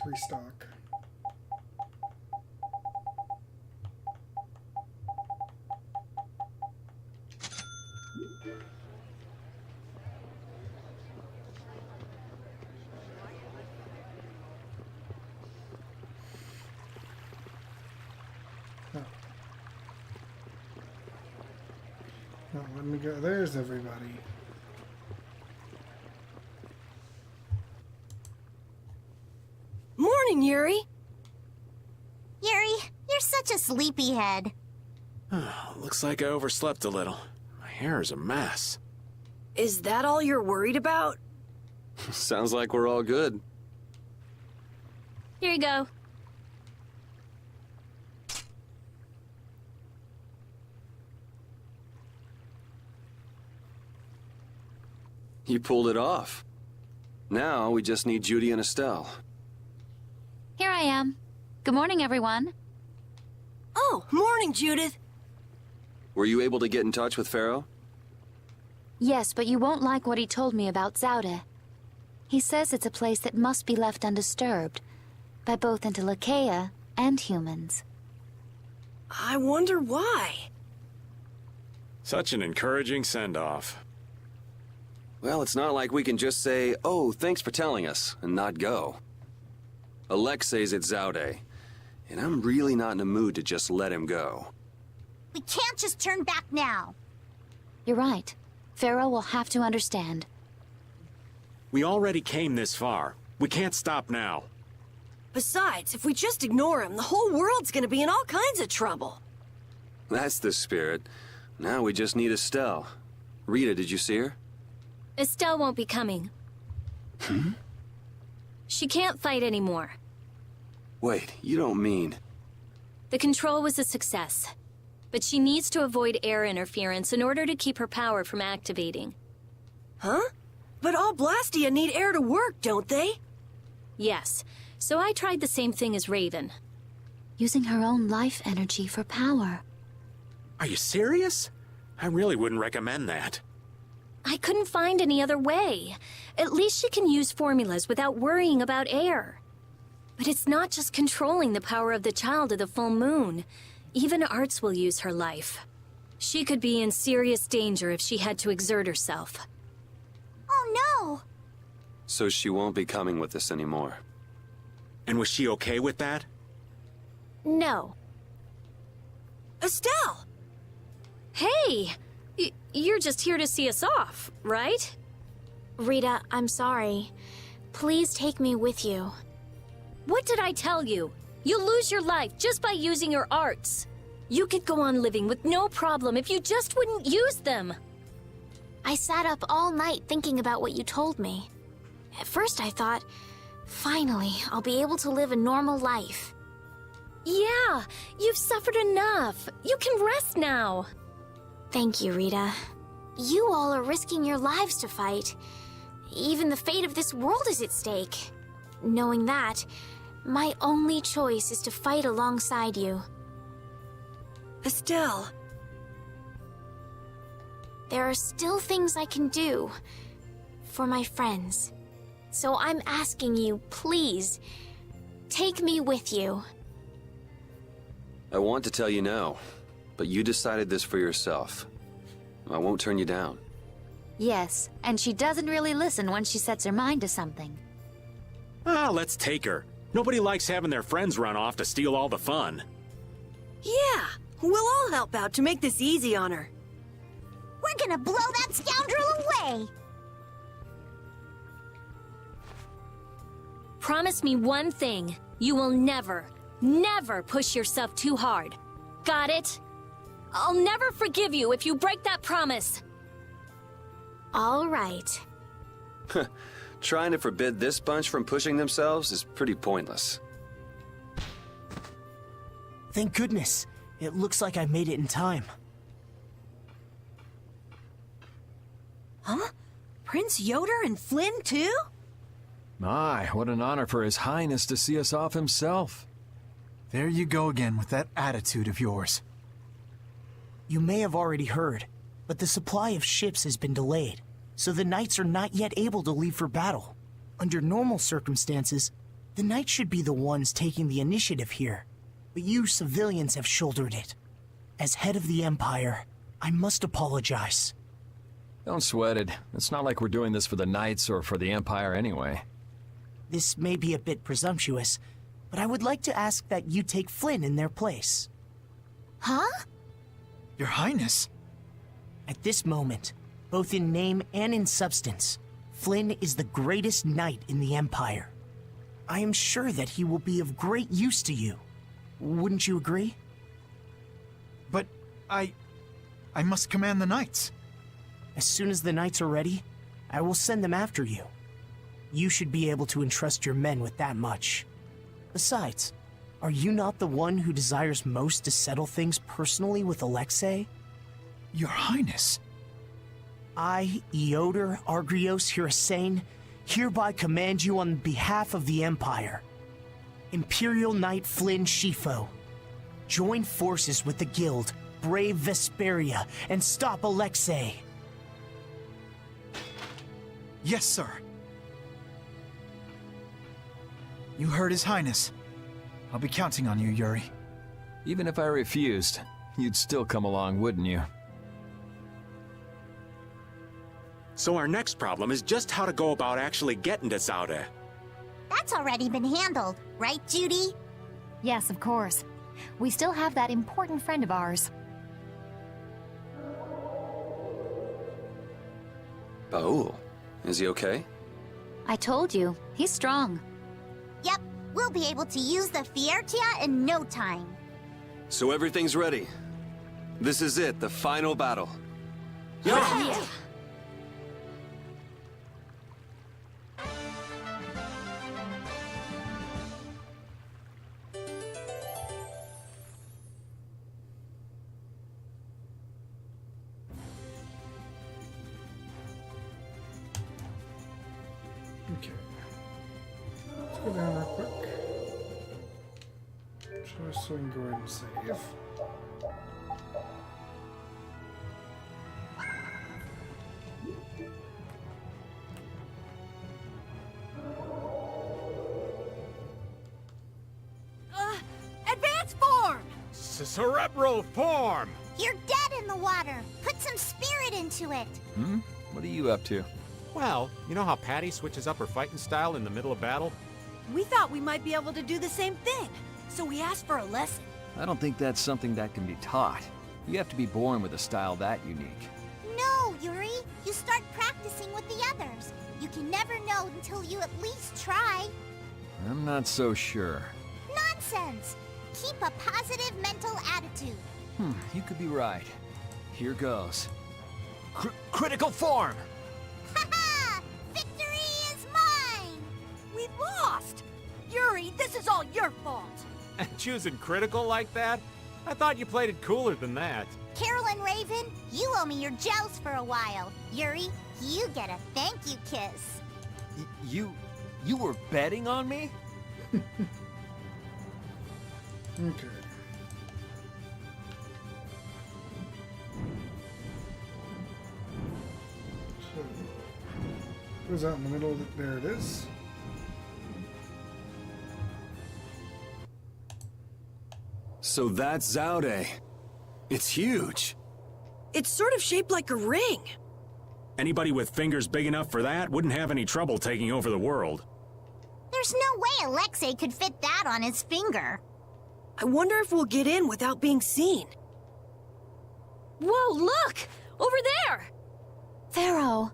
restock. Oh, let me go. There's everybody. Morning, Yuri. Yuri, you're such a sleepyhead. Looks like I overslept a little. My hair is a mess. Is that all you're worried about? Sounds like we're all good. Here you go. You pulled it off. Now we just need Judy and Estelle. Here I am. Good morning, everyone. Oh, morning, Judith. Were you able to get in touch with Pharaoh? Yes, but you won't like what he told me about Zaude. He says it's a place that must be left undisturbed by both Interlakeia and humans. I wonder why. Such an encouraging send-off. Well, it's not like we can just say, "Oh, thanks for telling us," and not go. Alexei's at Zaude, and I'm really not in a mood to just let him go. We can't just turn back now. You're right. Pharaoh will have to understand. We already came this far. We can't stop now. Besides, if we just ignore him, the whole world's gonna be in all kinds of trouble. That's the spirit. Now we just need Estelle. Rita, did you see her? Estelle won't be coming. She can't fight anymore. Wait, you don't mean... The control was a success. But she needs to avoid air interference in order to keep her power from activating. Huh? But all blastia need air to work, don't they? Yes. So I tried the same thing as Raven. Using her own life energy for power. Are you serious? I really wouldn't recommend that. I couldn't find any other way. At least she can use formulas without worrying about air. But it's not just controlling the power of the child of the full moon. Even Arts will use her life. She could be in serious danger if she had to exert herself. Oh no! So she won't be coming with us anymore. And was she okay with that? No. Estelle! Hey! You're just here to see us off, right? Rita, I'm sorry. Please take me with you. What did I tell you? You'll lose your life just by using your arts. You could go on living with no problem if you just wouldn't use them. I sat up all night thinking about what you told me. At first I thought, finally, I'll be able to live a normal life. Yeah, you've suffered enough. You can rest now. Thank you, Rita. You all are risking your lives to fight. Even the fate of this world is at stake. Knowing that, my only choice is to fight alongside you. Estelle. There are still things I can do for my friends. So I'm asking you, please, take me with you. I want to tell you no, but you decided this for yourself. I won't turn you down. Yes, and she doesn't really listen when she sets her mind to something. Let's take her. Nobody likes having their friends run off to steal all the fun. Yeah, we'll all help out to make this easy on her. We're gonna blow that scoundrel away! Promise me one thing. You will never, never push yourself too hard. Got it? I'll never forgive you if you break that promise. All right. Trying to forbid this bunch from pushing themselves is pretty pointless. Thank goodness. It looks like I made it in time. Huh? Prince Yoder and Flynn, too? My, what an honor for His Highness to see us off himself. There you go again with that attitude of yours. You may have already heard, but the supply of ships has been delayed, so the knights are not yet able to leave for battle. Under normal circumstances, The Knights should be the ones taking the initiative here, but you civilians have shouldered it. As head of the Empire, I must apologize. Don't sweat it. It's not like we're doing this for the Knights or for the Empire anyway. This may be a bit presumptuous, but I would like to ask that you take Flynn in their place. Huh? Your Highness? At this moment, both in name and in substance, Flynn is the greatest knight in the Empire. I am sure that he will be of great use to you. Wouldn't you agree? But I must command the Knights. As soon as the Knights are ready, I will send them after you. You should be able to entrust your men with that much. Besides, are you not the one who desires most to settle things personally with Alexei? Your Highness. I, Eoder Argrios Hirasane, hereby command you on behalf of the Empire. Imperial Knight Flynn Shifo, join forces with the Guild, brave Vesperia, and stop Alexei. Yes, sir. You heard His Highness. I'll be counting on you, Yuri. Even if I refused, you'd still come along, wouldn't you? So our next problem is just how to go about actually getting to Zaude. That's already been handled, right, Judy? Yes, of course. We still have that important friend of ours. Baul, is he okay? I told you, he's strong. Yep, we'll be able to use the Fiertia in no time. So everything's ready. This is it, the final battle. Yeah. Okay. Let's go down real quick. Just so we can go ahead and save. Advance form! Cerebral form! You're dead in the water. Put some spirit into it. What are you up to? Well, you know how Patty switches up her fighting style in the middle of battle? We thought we might be able to do the same thing, so we asked for a lesson. I don't think that's something that can be taught. You have to be born with a style that unique. No, Yuri. You start practicing with the others. You can never know until you at least try. I'm not so sure. Nonsense. Keep a positive mental attitude. You could be right. Here goes. Critical form! Ha-ha! Victory is mine! We lost! Yuri, this is all your fault! Choosing critical like that? I thought you played it cooler than that. Carolyn Raven, you owe me your gels for a while. Yuri, you get a thank you kiss. You were betting on me? Okay. So, goes out in the middle of it. There it is. So that's Zaude. It's huge. It's sort of shaped like a ring. Anybody with fingers big enough for that wouldn't have any trouble taking over the world. There's no way Alexei could fit that on his finger. I wonder if we'll get in without being seen. Whoa, look! Over there! Pharaoh.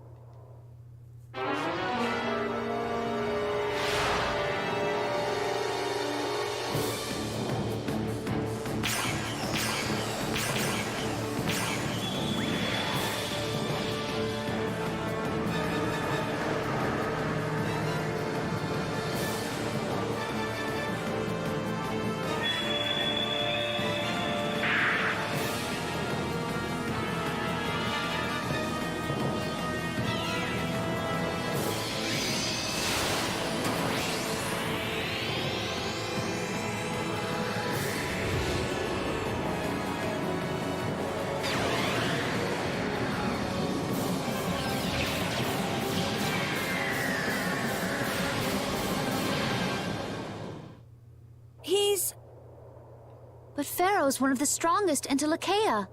But Pharaoh's one of the strongest into Lakeia.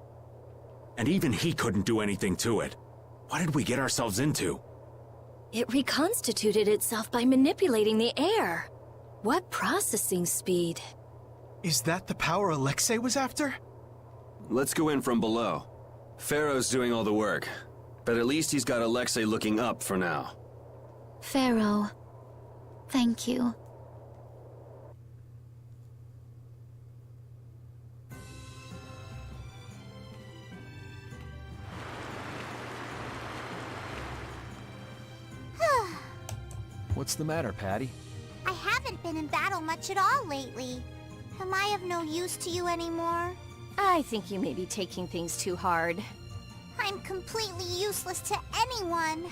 And even he couldn't do anything to it. What did we get ourselves into? It reconstituted itself by manipulating the air. What processing speed. Is that the power Alexei was after? Let's go in from below. Pharaoh's doing all the work, but at least he's got Alexei looking up for now. Pharaoh, thank you. What's the matter, Patty? I haven't been in battle much at all lately. Am I of no use to you anymore? I think you may be taking things too hard. I'm completely useless to anyone.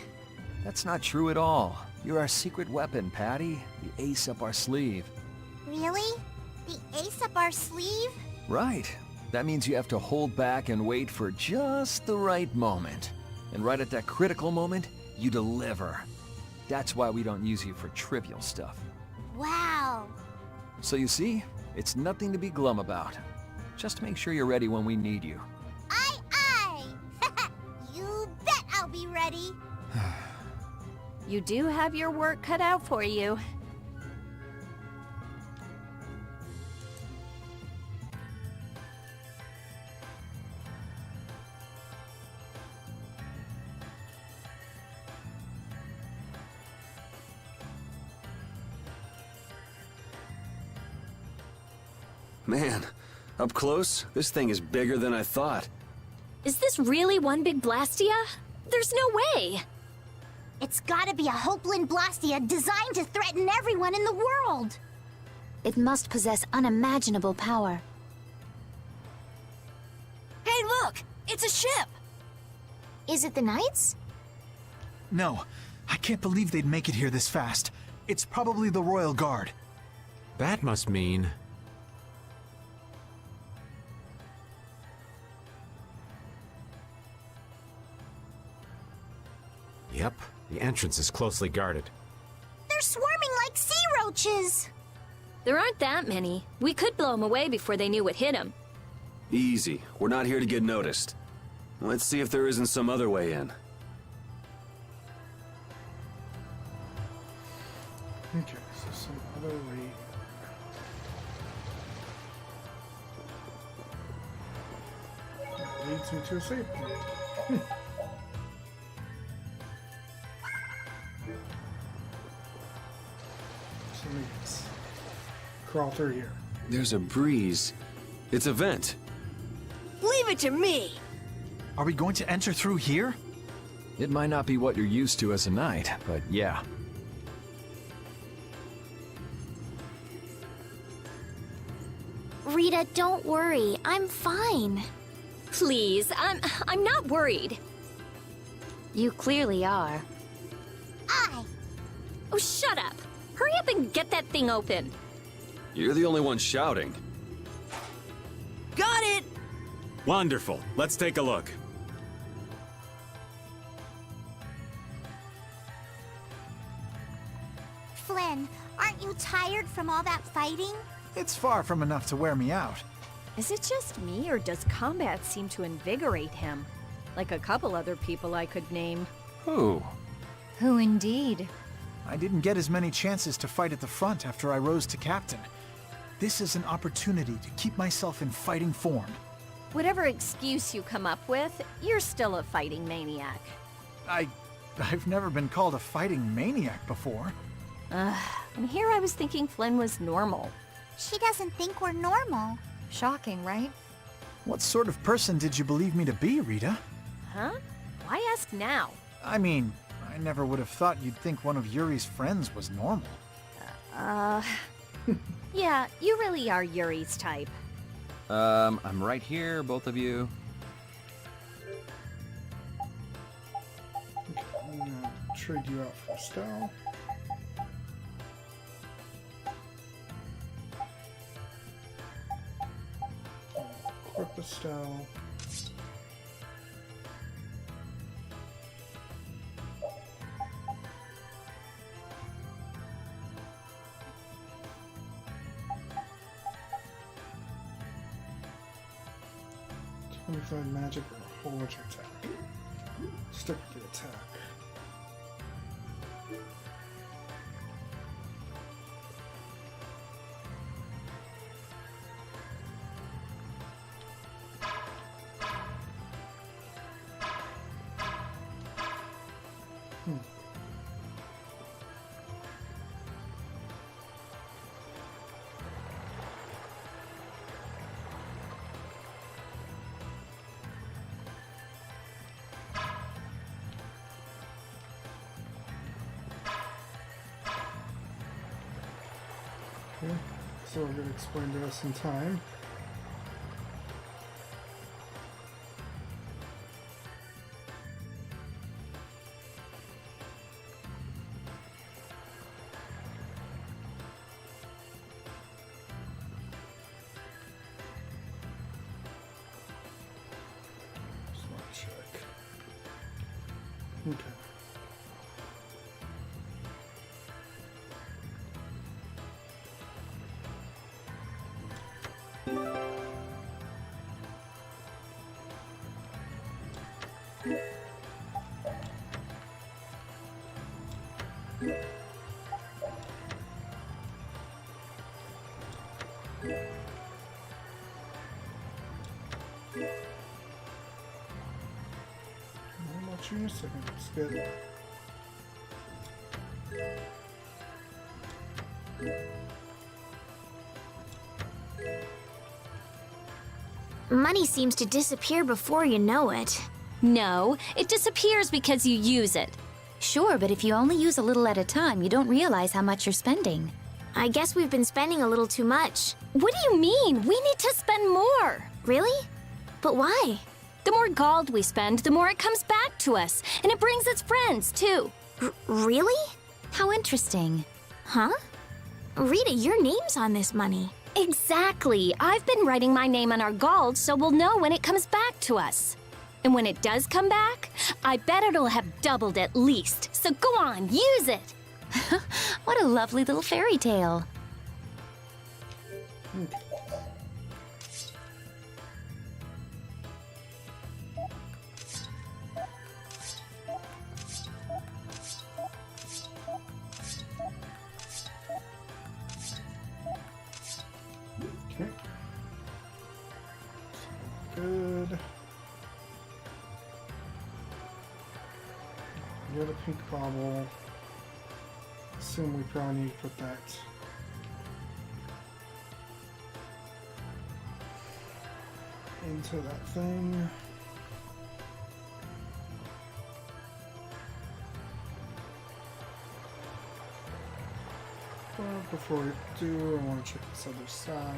That's not true at all. You're our secret weapon, Patty. The ace up our sleeve. Really? The ace up our sleeve? Right. That means you have to hold back and wait for just the right moment. And right at that critical moment, you deliver. That's why we don't use you for trivial stuff. Wow. So you see, it's nothing to be glum about. Just make sure you're ready when we need you. Aye! You bet I'll be ready. You do have your work cut out for you. Man, up close, this thing is bigger than I thought. Is this really one big blastia? There's no way! It's gotta be a Hopeland blastia designed to threaten everyone in the world! It must possess unimaginable power. Hey, look! It's a ship! Is it the Knights? No, I can't believe they'd make it here this fast. It's probably the Royal Guard. That must mean... Yep, the entrance is closely guarded. They're swarming like sea roaches! There aren't that many. We could blow them away before they knew what hit them. Easy. We're not here to get noticed. Let's see if there isn't some other way in. Okay, so some other way. That leads me to a save point. So let's crawl through here. There's a breeze. It's a vent. Leave it to me! Are we going to enter through here? It might not be what you're used to as a knight, but yeah. Rita, don't worry. I'm fine. Please, I'm not worried. You clearly are. Aye! Oh, shut up! Hurry up and get that thing open. You're the only one shouting. Got it! Wonderful. Let's take a look. Flynn, aren't you tired from all that fighting? It's far from enough to wear me out. Is it just me, or does combat seem to invigorate him? Like a couple other people I could name. Who? Who indeed? I didn't get as many chances to fight at the front after I rose to captain. This is an opportunity to keep myself in fighting form. Whatever excuse you come up with, you're still a fighting maniac. I've never been called a fighting maniac before. And here I was thinking Flynn was normal. She doesn't think we're normal. Shocking, right? What sort of person did you believe me to be, Rita? Huh? Why ask now? I mean, I never would have thought you'd think one of Yuri's friends was normal. Yeah, you really are Yuri's type. I'm right here, both of you. Okay, I'm gonna trade you out for Stell. Equip a Stell. 25 magic or a whole bunch of attack. Stick with the attack. Okay, so we're going to explain to us in time. Just want to check. Okay. I'll watch you in a second. It's good. Money seems to disappear before you know it. No, it disappears because you use it. Sure, but if you only use a little at a time, you don't realize how much you're spending. I guess we've been spending a little too much. What do you mean? We need to spend more. Really? But why? The more gold we spend, the more it comes back to us. And it brings its friends, too. Really? How interesting. Huh? Rita, your name's on this money. Exactly. I've been writing my name on our gold so we'll know when it comes back to us. And when it does come back, I bet it'll have doubled at least. So go on, use it. What a lovely little fairy tale. Okay. Good. Get a pink bauble. Assume we probably need to put that into that thing. But before we do, I want to check this other side.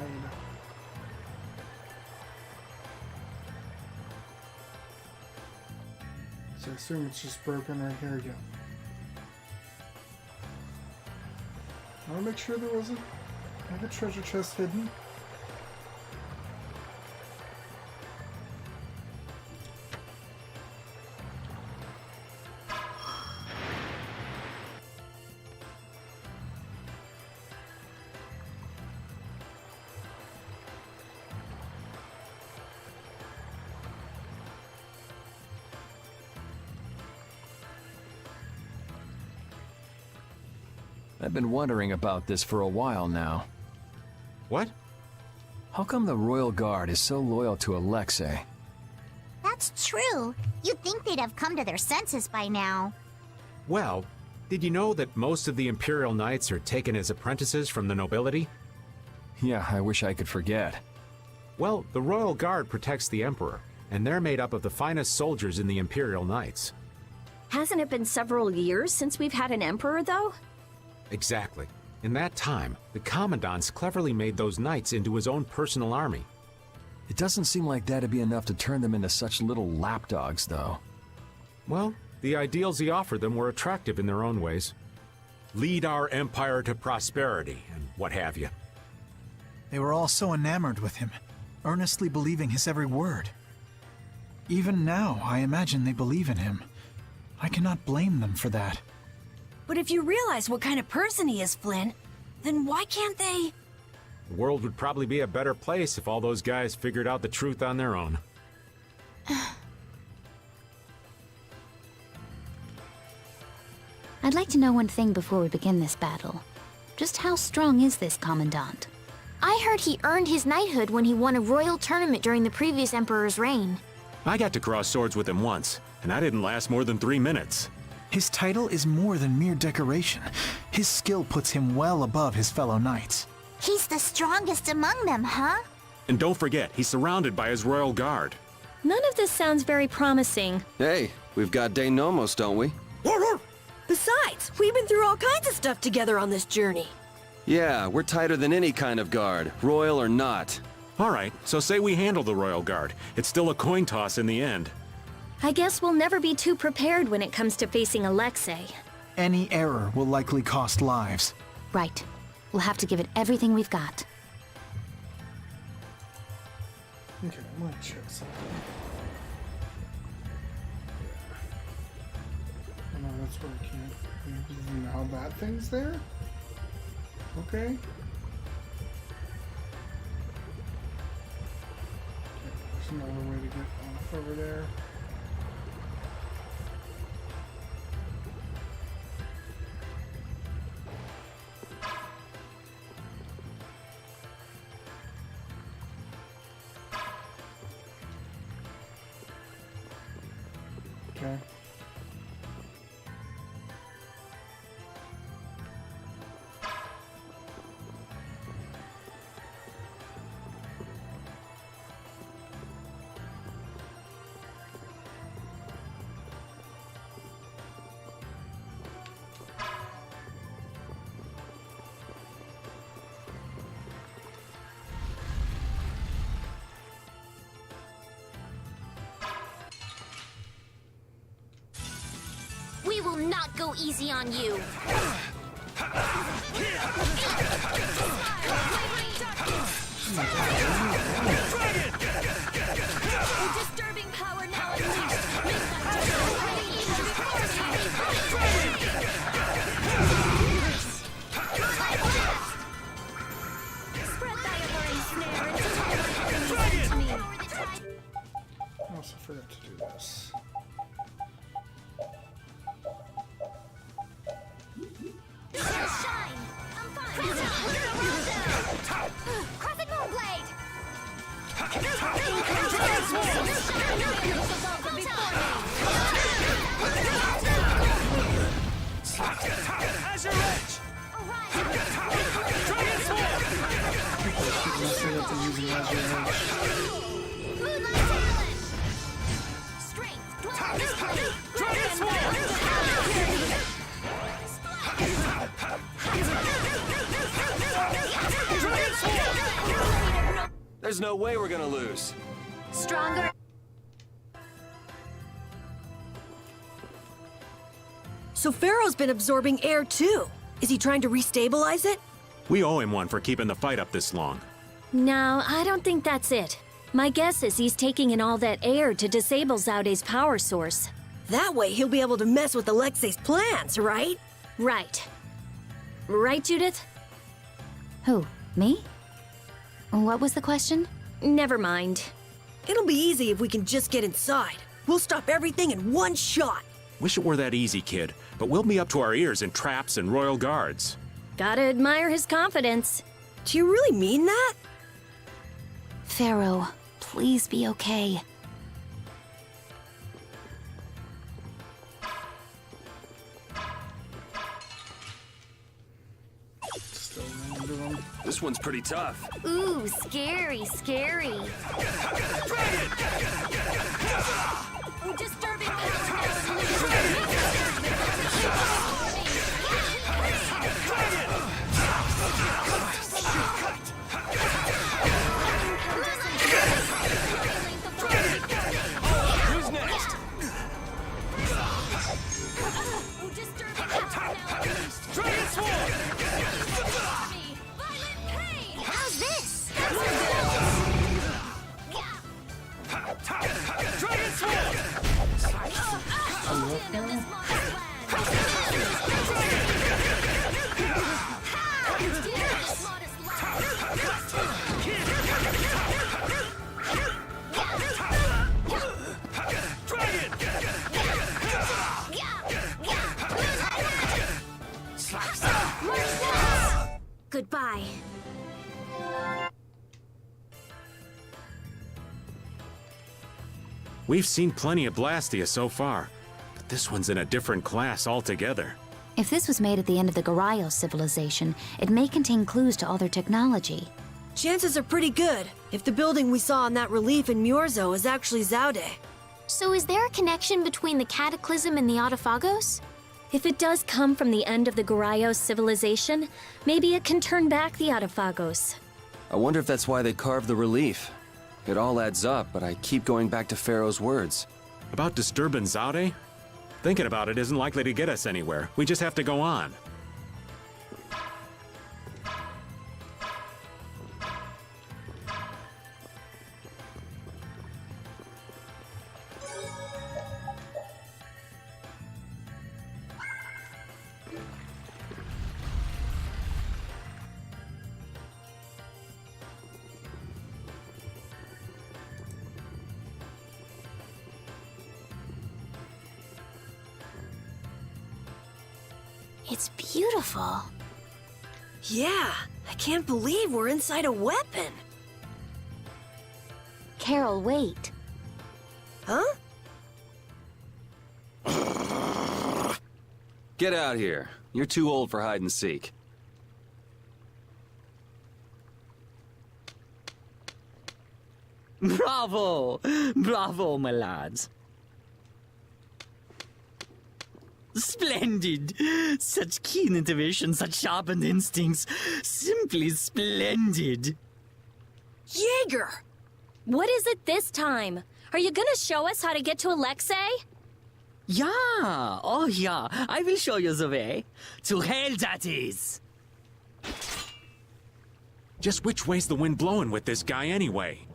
So I assume it's just broken right here again. I want to make sure there wasn't like a treasure chest hidden. I've been wondering about this for a while now. What? How come the Royal Guard is so loyal to Alexei? That's true. You'd think they'd have come to their senses by now. Well, did you know that most of the Imperial Knights are taken as apprentices from the nobility? Yeah, I wish I could forget. Well, the Royal Guard protects the Emperor, and they're made up of the finest soldiers in the Imperial Knights. Hasn't it been several years since we've had an emperor, though? Exactly. In that time, the Commandant's cleverly made those knights into his own personal army. It doesn't seem like that'd be enough to turn them into such little lapdogs, though. Well, the ideals he offered them were attractive in their own ways. Lead our empire to prosperity, and what have you. They were all so enamored with him, earnestly believing his every word. Even now, I imagine they believe in him. I cannot blame them for that. But if you realize what kind of person he is, Flynn, then why can't they... The world would probably be a better place if all those guys figured out the truth on their own. I'd like to know one thing before we begin this battle. Just how strong is this Commandant? I heard he earned his knighthood when he won a royal tournament during the previous Emperor's reign. I got to cross swords with him once, and I didn't last more than 3 minutes. His title is more than mere decoration. His skill puts him well above his fellow knights. He's the strongest among them, huh? And don't forget, he's surrounded by his royal guard. None of this sounds very promising. Hey, we've got De Nomos, don't we? Besides, we've been through all kinds of stuff together on this journey. Yeah, we're tighter than any kind of guard, royal or not. All right, so say we handle the royal guard. It's still a coin toss in the end. I guess we'll never be too prepared when it comes to facing Alexei. Any error will likely cost lives. Right. We'll have to give it everything we've got. Okay, I'm gonna check something. Oh, no, that's where I can't. Now that thing's there? Okay. Okay, there's another way to get off over there. Okay. We will not go easy on you. Disturbing power now Spread thy alluring snare into me. I also forgot to do this. Classic Moonblade! Azure Edge! Messing up and using Azure Edge. Moonlight Talent! Strength! Dragon There's no way we're gonna lose. Stronger. So Pharaoh's been absorbing air too. Is he trying to restabilize it? We owe him one for keeping the fight up this long. No, I don't think that's it. My guess is he's taking in all that air to disable Zaude's power source. That way he'll be able to mess with Alexei's plans, right? Right. Right, Judith? Who? Me? What was the question? Never mind. It'll be easy if we can just get inside. We'll stop everything in one shot. Wish it were that easy, kid, but we'll be up to our ears in traps and royal guards. Gotta admire his confidence. Do you really mean that? Pharaoh, please be okay. Still running into him. This one's pretty tough. Ooh, scary, scary. Disturbing Who's next? Dragon Swarm! How's this? We've seen plenty of blastia so far, but this one's in a different class altogether. If this was made at the end of the Garayos civilization, it may contain clues to all their technology. Chances are pretty good if the building we saw on that relief in Murzo is actually Zaude. So is there a connection between the Cataclysm and the Autophagos? If it does come from the end of the Garayos civilization, maybe it can turn back the Autophagos. I wonder if that's why they carved the relief. It all adds up, but I keep going back to Pharaoh's words. About disturbing Zaude? Thinking about it isn't likely to get us anywhere. We just have to go on. It's beautiful. Yeah, I can't believe we're inside a weapon. Carol, wait. Huh? Get out here. You're too old for hide and seek. Bravo! Bravo, my lads. Splendid! Such keen intuition, such sharpened instincts. Simply splendid. Jaeger! What is it this time? Are you gonna show us how to get to Alexei? Yeah! Oh, yeah. I will show you the way. To hell, that is! Just which way's the wind blowing with this guy anyway?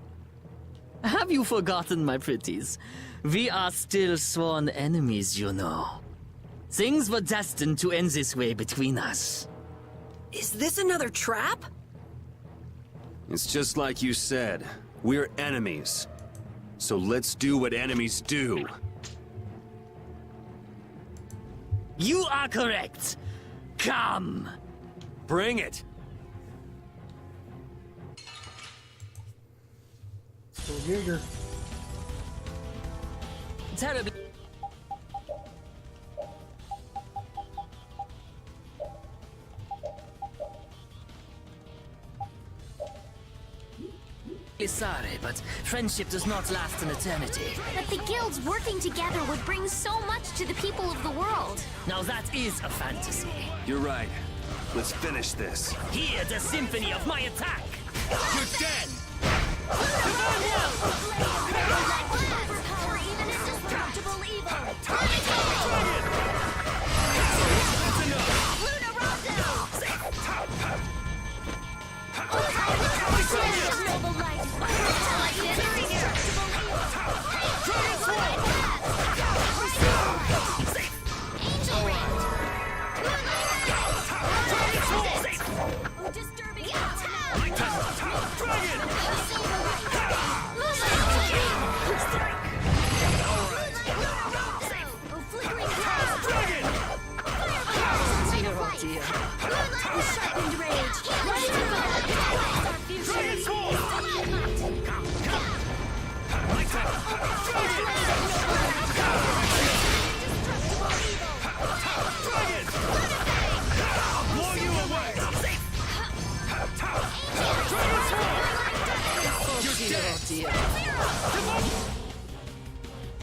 Have you forgotten, my pretties? We are still sworn enemies, you know. Things were destined to end this way between us. Is this another trap? It's just like you said. We're enemies. So let's do what enemies do. You are correct. Come. Bring it. Still Jaeger. Terribly sorry, but friendship does not last an eternity. But the guilds working together would bring so much to the people of the world. Now that is a fantasy. You're right. Let's finish this. Hear the symphony of my attack! You're dead! Overpower even indestructible evil.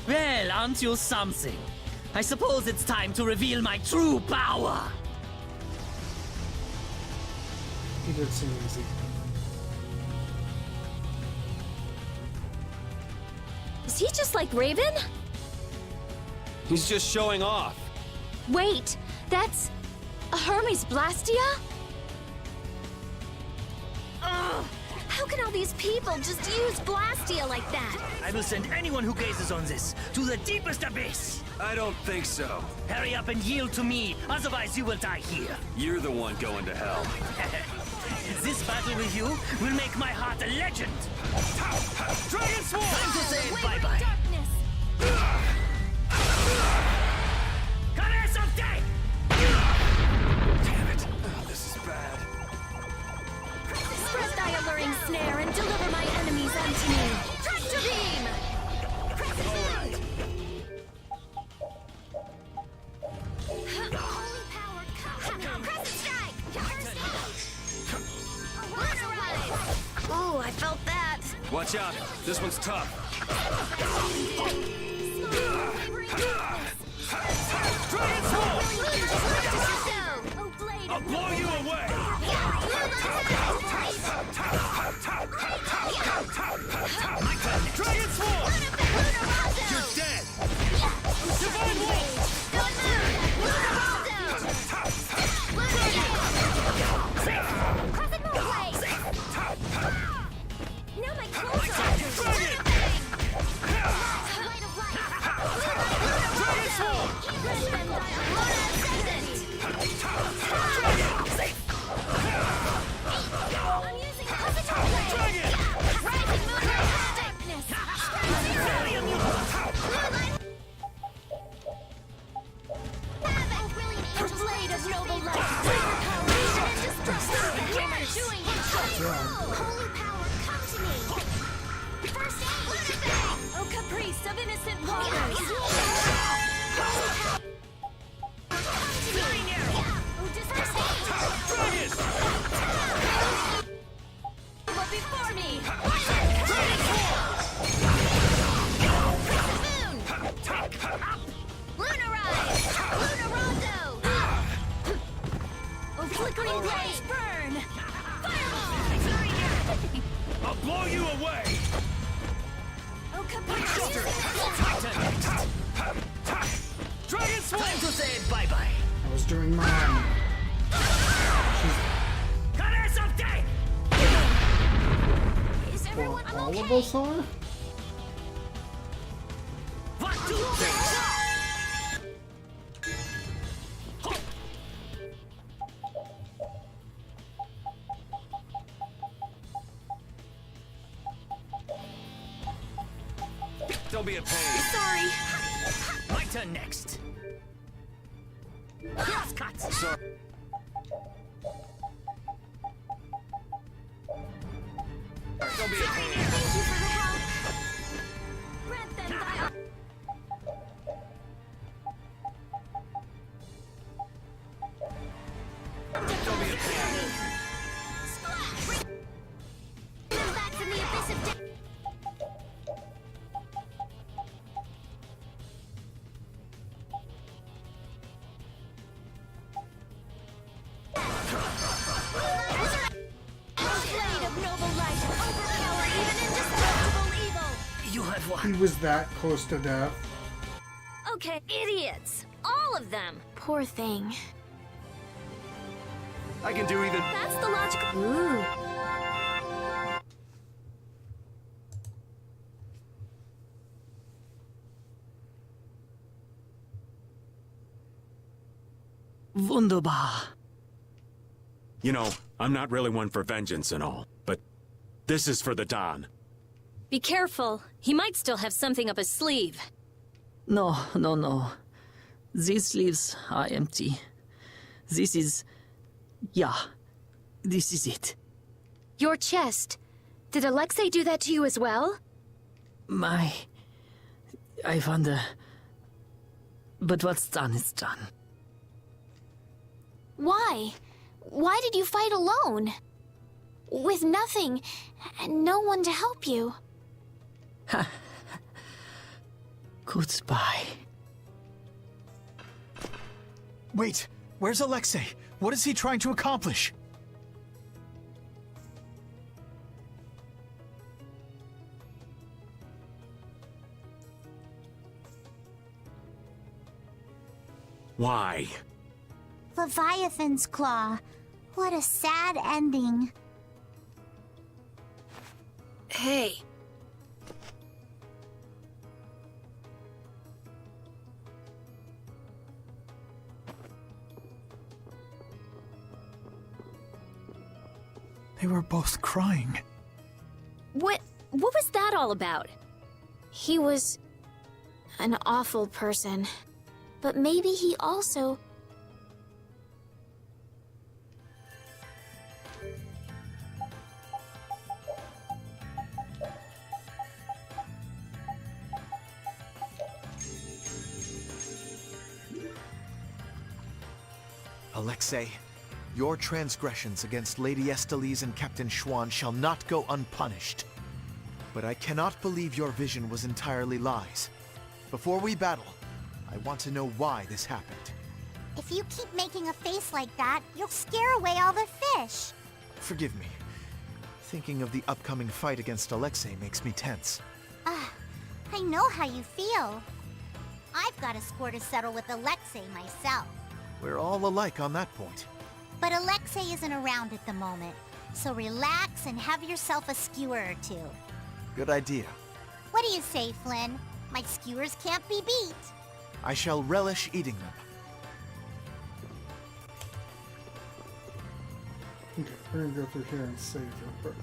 Well, aren't you something? I suppose it's time to reveal my true power. He did seem easy. Is he just like Raven? He's just showing off. Wait, that's a Hermes Blastia? Ugh, how can all these people just use Blastia like that? I will send anyone who gazes on this to the deepest abyss. I don't think so. Hurry up and yield to me, otherwise you will die here. You're the one going to hell. This battle with you will make my heart a legend. Dragon Swarm! Time to say bye-bye. Goddess of death! Damn it. Oh, this is bad. Spread thy alluring snare and deliver my enemies unto me. Tractor beam! Watch out. This one's tough. Dragon Swarm! I'll blow you away! Dragon Swarm! You're dead! Divine Wolf! Now my clothes are Dragon! Dragon Swarm! I'm using Dragon! Rising moon darkness! Blade of noble light! Holy power, come to me! First aid! Oh, caprice of innocent waters! But before me! Oh, flickering blades, burn! I'll blow you away! Oh, caprice! Dragon Swarm! Time to say bye-bye. I was doing mine. Colors of day! Is everyone All of us are? One, two, three. Don't be a pain. Sorry. My turn next. Cross cut. Sorry. Don't be a pain. Thank you for the help! Grant them thy... Don't be a pain. Splash! Bring them back from the abyss of death! Blade of noble light, overpower even indestructible evil! You have won. He was that close to death. Okay, idiots! All of them! Poor thing. I can do even... That's the logical... Ooh. Wunderbar. You know, I'm not really one for vengeance and all, but this is for the Don. Be careful. He might still have something up his sleeve. No, no, no. These sleeves are empty. This is... Yeah. This is it. Your chest. Did Alexei do that to you as well? I wonder... But what's done is done. Why? Why did you fight alone? With nothing, and no one to help you. Goodbye. Wait, where's Alexei? What is he trying to accomplish? Why? Leviathan's Claw. What a sad ending. Hey. They were both crying. What was that all about? He was an awful person. But maybe he also... Alexei, your transgressions against Lady Estellise and Captain Schwann shall not go unpunished. But I cannot believe your vision was entirely lies. Before we battle, I want to know why this happened. If you keep making a face like that, you'll scare away all the fish. Forgive me. Thinking of the upcoming fight against Alexei makes me tense. I know how you feel. I've got a score to settle with Alexei myself. We're all alike on that point. But Alexei isn't around at the moment, so relax and have yourself a skewer or two. Good idea. What do you say, Flynn? My skewers can't be beat. I shall relish eating them. Okay, we're gonna go through here and save real quick.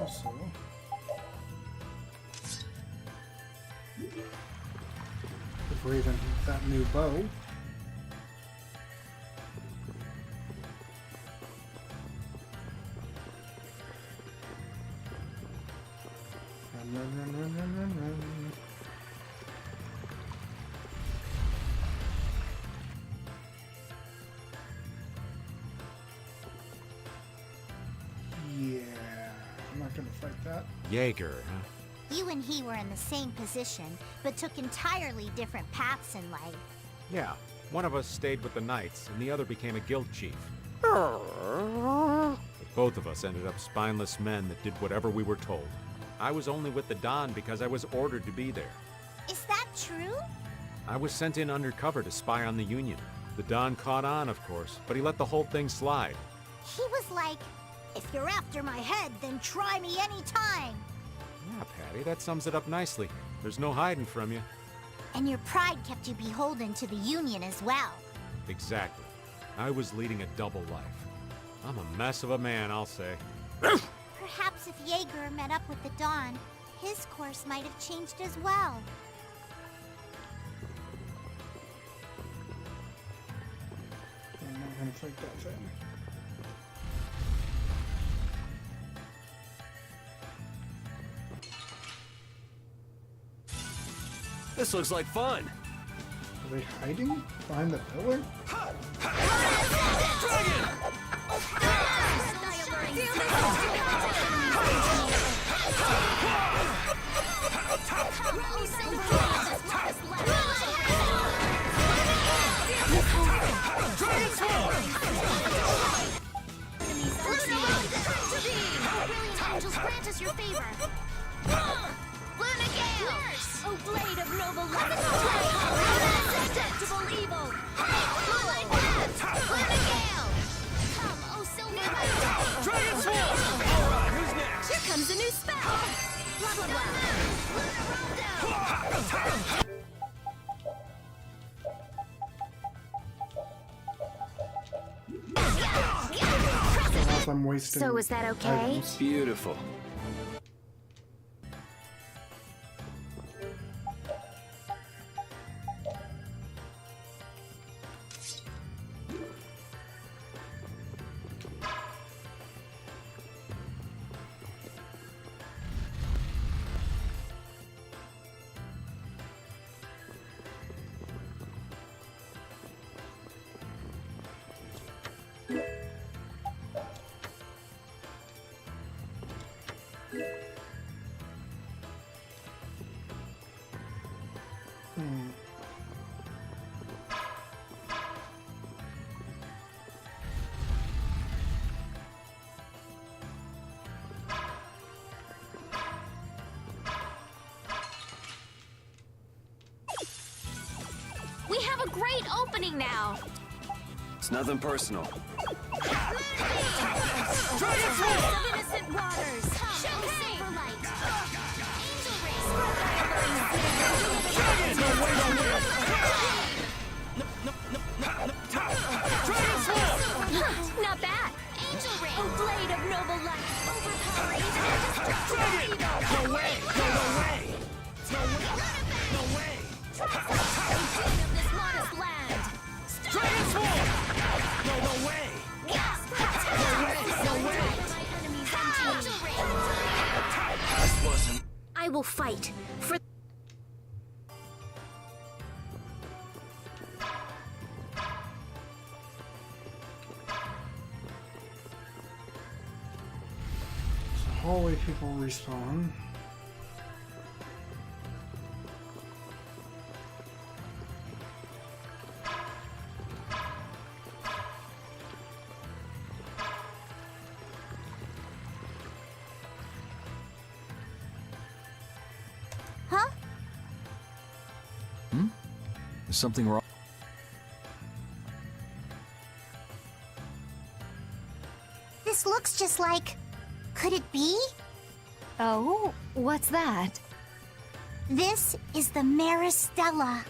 Also, before even that new bow. Run. Yeah, I'm not gonna fight that. Jaeger, huh? You and he were in the same position, but took entirely different paths in life. Yeah. One of us stayed with the Knights, and the other became a guild chief. But both of us ended up spineless men that did whatever we were told. I was only with the Don because I was ordered to be there. Is that true? I was sent in undercover to spy on the Union. The Don caught on, of course, but he let the whole thing slide. He was like, if you're after my head, then try me anytime. Yeah, Patty, that sums it up nicely. There's no hiding from you. And your pride kept you beholden to the Union as well. Exactly. I was leading a double life. I'm a mess of a man, I'll say. Perhaps if Jaeger met up with the Dawn, his course might have changed as well. I'm not gonna fight that thing. This looks like fun. Are they hiding behind the pillar? Angels grant us your favor. Luna Gale! Oh, blade of noble light! Unacceptable evil! Moonlight Blast! Luna Gale! Come, oh silver light! Dragon Sword! Alright, who's next? Here comes a new spell! Blah, blah, blah! Unless I'm wasting. So is that okay? items. Beautiful. We have a great opening now. It's nothing personal. Innocent waters! Show silver light! Not bad. Angel ray! Oh, blade of noble light! Overpowering No way! No way! No way! of this modest land! Dragon Sword! No way! No way! No way! My enemies empty! This wasn't... I will will fight for... So hallway people respawn. Huh? Is something wrong? This looks just like... Could it be? Oh, what's that? This is the Maristella.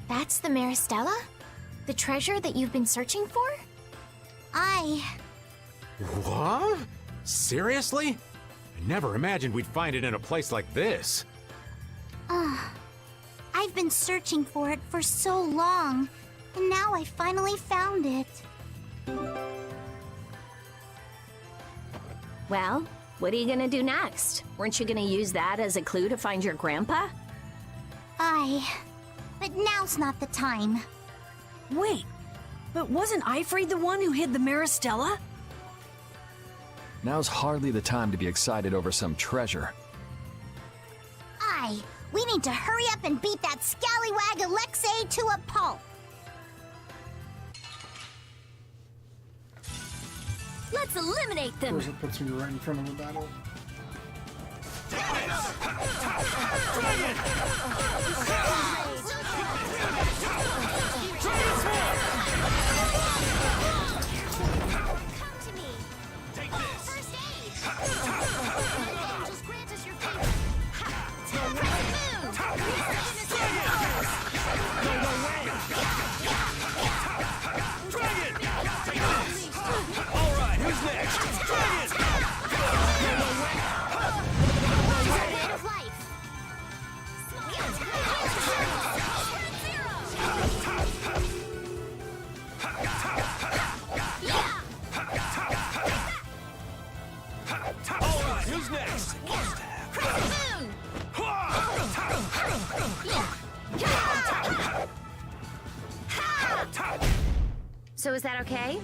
That's the Maristella? The treasure that you've been searching for? What? Seriously? I never imagined we'd find it in a place like this. I've been searching for it for so long, and now I finally found it. Well, what are you gonna do next? Weren't you gonna use that as a clue to find your grandpa? But now's not the time. Wait, but wasn't Ifrid the one who hid the Maristella? Now's hardly the time to be excited over some treasure. We need to hurry up and beat that scallywag Alexei to a pulp. Let's eliminate Of them! course, it puts me right in front of a battle. Come to me. Take this. First aid. Just grant us your favor. Dragon! Take this! Alright, who's next? Dragon! Blade of life. Alright, who's next? So is that okay?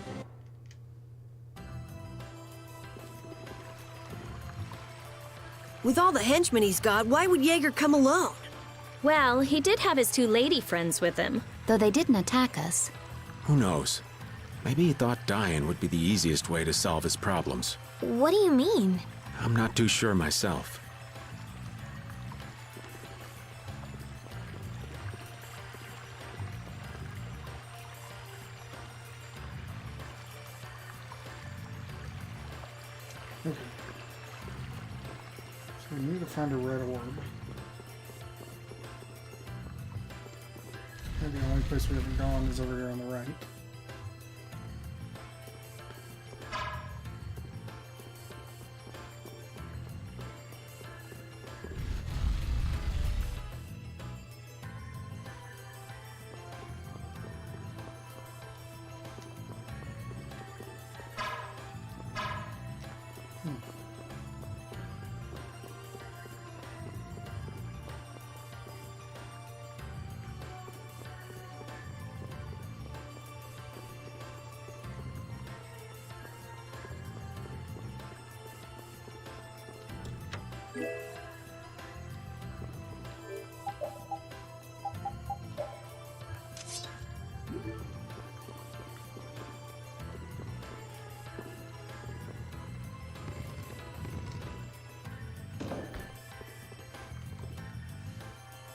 With all the henchmen he's got, why would Jaeger come alone? Well, he did have his two lady friends with him. Though they didn't attack us. Who knows? Maybe he thought dying would be the easiest way to solve his problems. What do you mean? I'm not too sure myself. Okay. So we need to find a red orb. And the only place we haven't gone is over here on the right.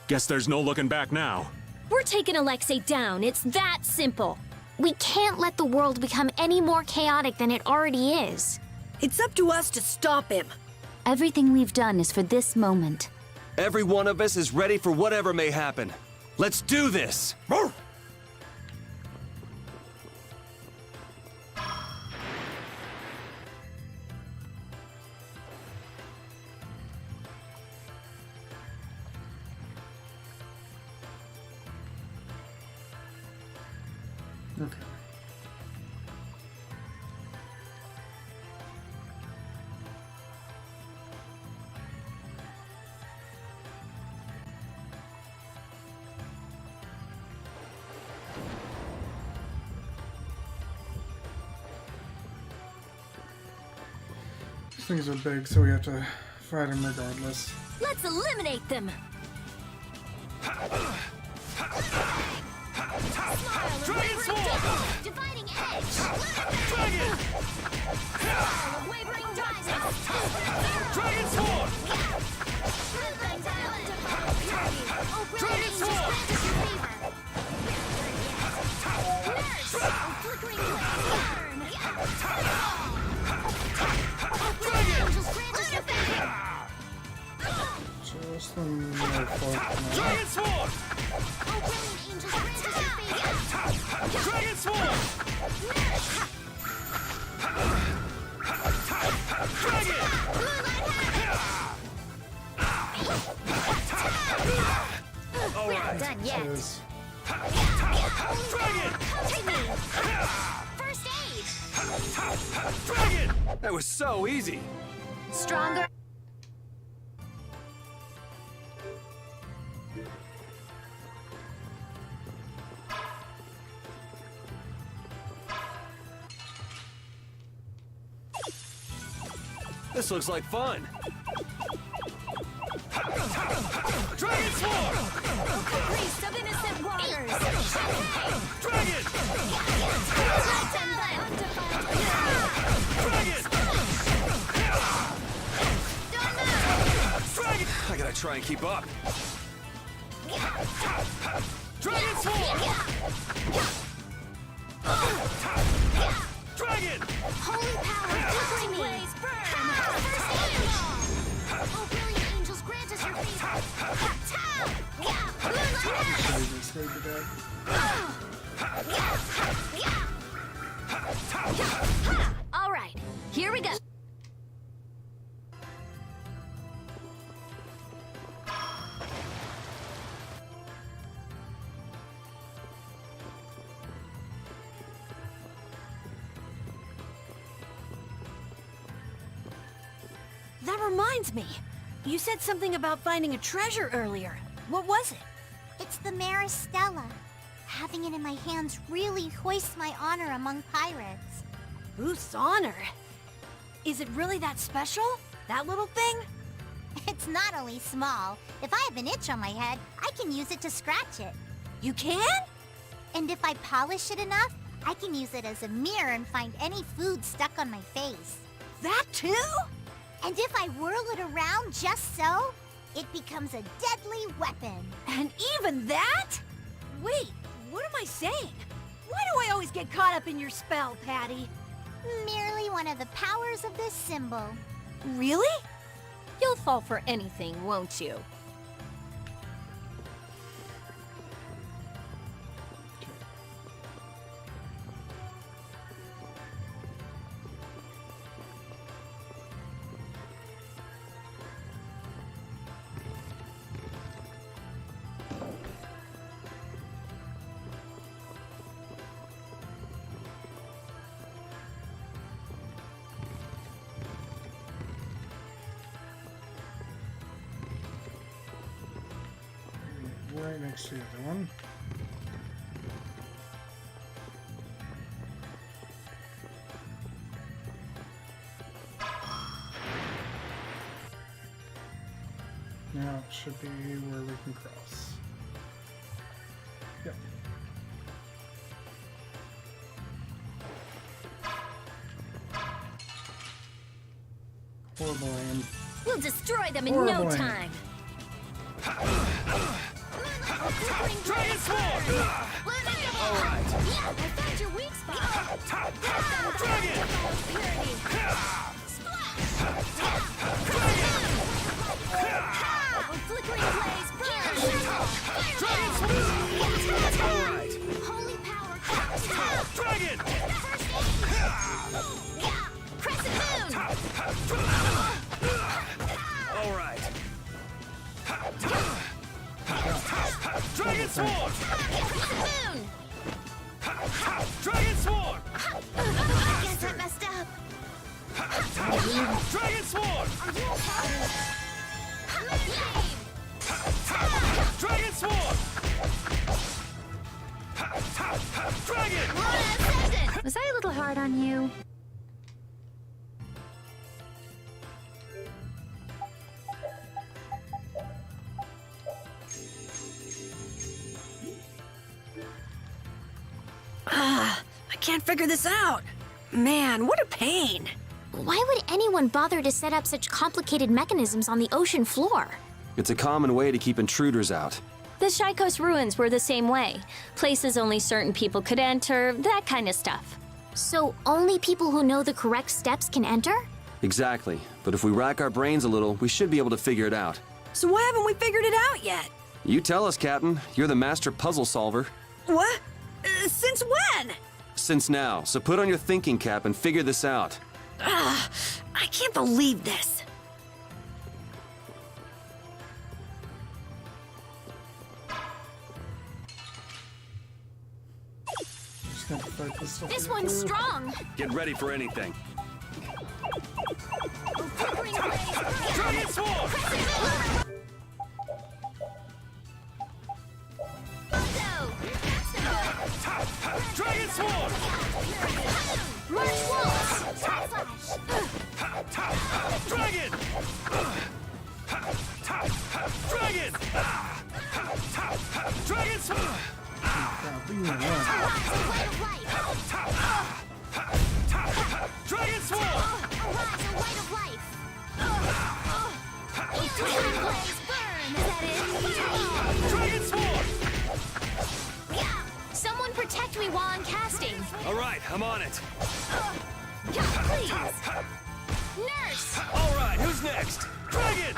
Guess there's no looking back now. We're taking Alexei down. It's that simple. We can't let the world become any more chaotic than it already is. It's up to us to stop him. Everything we've done is for this moment. Every one of us is ready for whatever may happen. Let's do this! Okay. things are big, so we have to fight them regardless. Let's eliminate them! Dragon Sword! Dividing edge! Dragon! Wavering rising! Dragon Sword! Dragon Sword! Flickering flame burn! Just the Merfolk now. Dragon Sword! Dragon Sword! Dragon! All right. Done yet. Is Dragon! Take me! First aid! Dragon! That was so easy. Stronger. This looks like fun. Dragon Sword! Priest of innocent waters! Dragon! Dragon! I gotta try and keep up. Dragon Sword! Dragon! Holy power, flickering blaze, burn! First aid! Oh, brilliant angels, grant us your favor! this way to dead. All right, here we go. That reminds me. You said something about finding a treasure earlier. What was it? It's the Maristella. Having it in my hands really hoists my honor among pirates. Boosts honor? Is it really that special? That little thing? It's not only small. If I have an itch on my head, I can use it to scratch it. You can? And if I polish it enough, I can use it as a mirror and find any food stuck on my face. That too? And if I whirl it around just so, it becomes a deadly weapon. And even that? Wait, what am I saying? Why do I always get caught up in your spell, Patty? Merely one of the powers of this symbol. Really? You'll fall for anything, won't you? Right next to the other one. Now it should be where we can cross. Yep. Horrible aim. We'll destroy them in Horrible no aim. time. Dragon Sword! All right. I found your weak spot. Dragon! Flickering blaze, burn! Dragon Sword! All right. Holy power, Dragon! Crescent moon! All right. Dragon Sword! Crescent moon! Dragon Sword! I guess I messed up. Dragon Sword! Dragon Sword! Dragon! Was I a little hard on you? can't figure this out. Man, what a pain. Why would anyone bother to set up such complicated mechanisms on the ocean floor? It's a common way to keep intruders out. The Shaikos ruins were the same way. Places only certain people could enter, that kind of stuff. So only people who know the correct steps can enter? Exactly. But if we rack our brains a little, we should be able to figure it out. So why haven't we figured it out yet? You tell us, Captain. You're the master puzzle solver. What? Since when? Since now. So put on your thinking cap and figure this out. I can't believe this. Just gonna fight this stuff. This one's strong. Get ready for anything. Dragon Sword! Dragon Sword! March walls! Dragon! Dragon! Dragon Sword! Dragon Sword! Arise, a light of life! Blaze, burn! Is that it? Dragon Sword! Someone protect me while I'm casting. All right, I'm on it. Please! Nurse! All right, who's next? Dragon!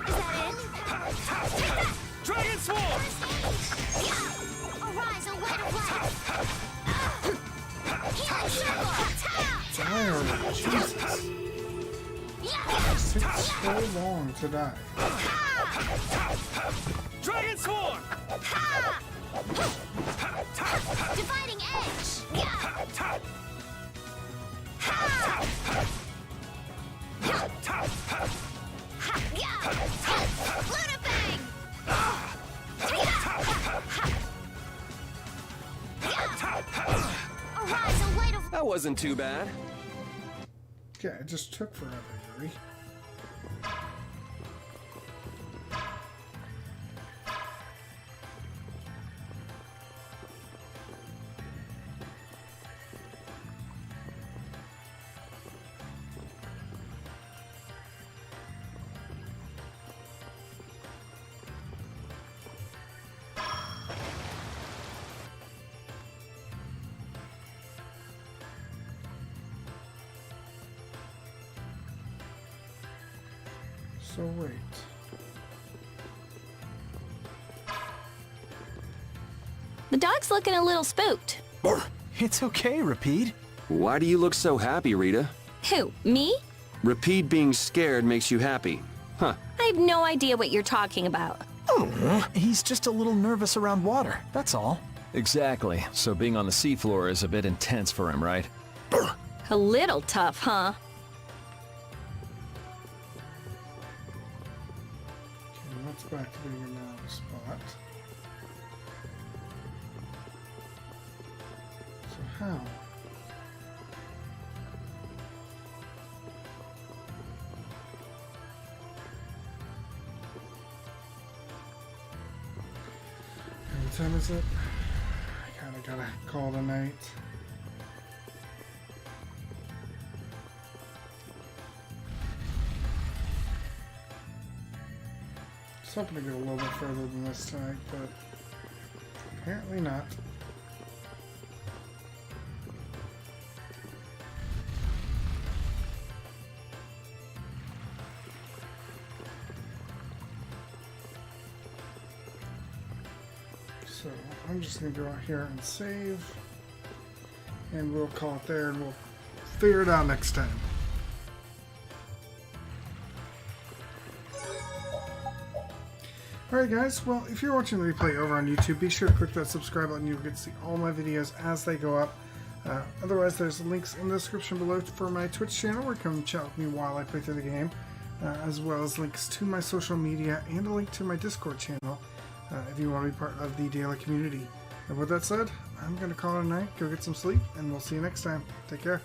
Is that it? Dragon Sword! Arise, a light of life! Healing circle! Fire, Jesus. It takes so long to die. Dragon Sword! Dividing edge! Lunafang! Arise, a light of... That wasn't too bad. Yeah, it just took forever, Yuri. So wait. The dog's looking a little spooked. It's okay, Rapide. Why do you look so happy, Rita? Who, me? Rapide being scared makes you happy. Huh. I have no idea what you're talking about. He's just a little nervous around water, that's all. Exactly. So being on the seafloor is a bit intense for him, right? A little tough, huh? Okay, let's back to being in now spot. So how? What time is it? I kinda gotta call it a night. I was hoping to go a little bit further than this tonight, but apparently not. So I'm just gonna go out here and save, and we'll call it there, and we'll figure it out next time. Alright guys, well, if you're watching the replay over on YouTube, be sure to click that subscribe button. You'll get to see all my videos as they go up. Otherwise, there's links in the description below for my Twitch channel where you can chat with me while I play through the game, as well as links to my social media and a link to my Discord channel if you want to be part of the daily community. And with that said, I'm going to call it a night, go get some sleep, and we'll see you next time. Take care.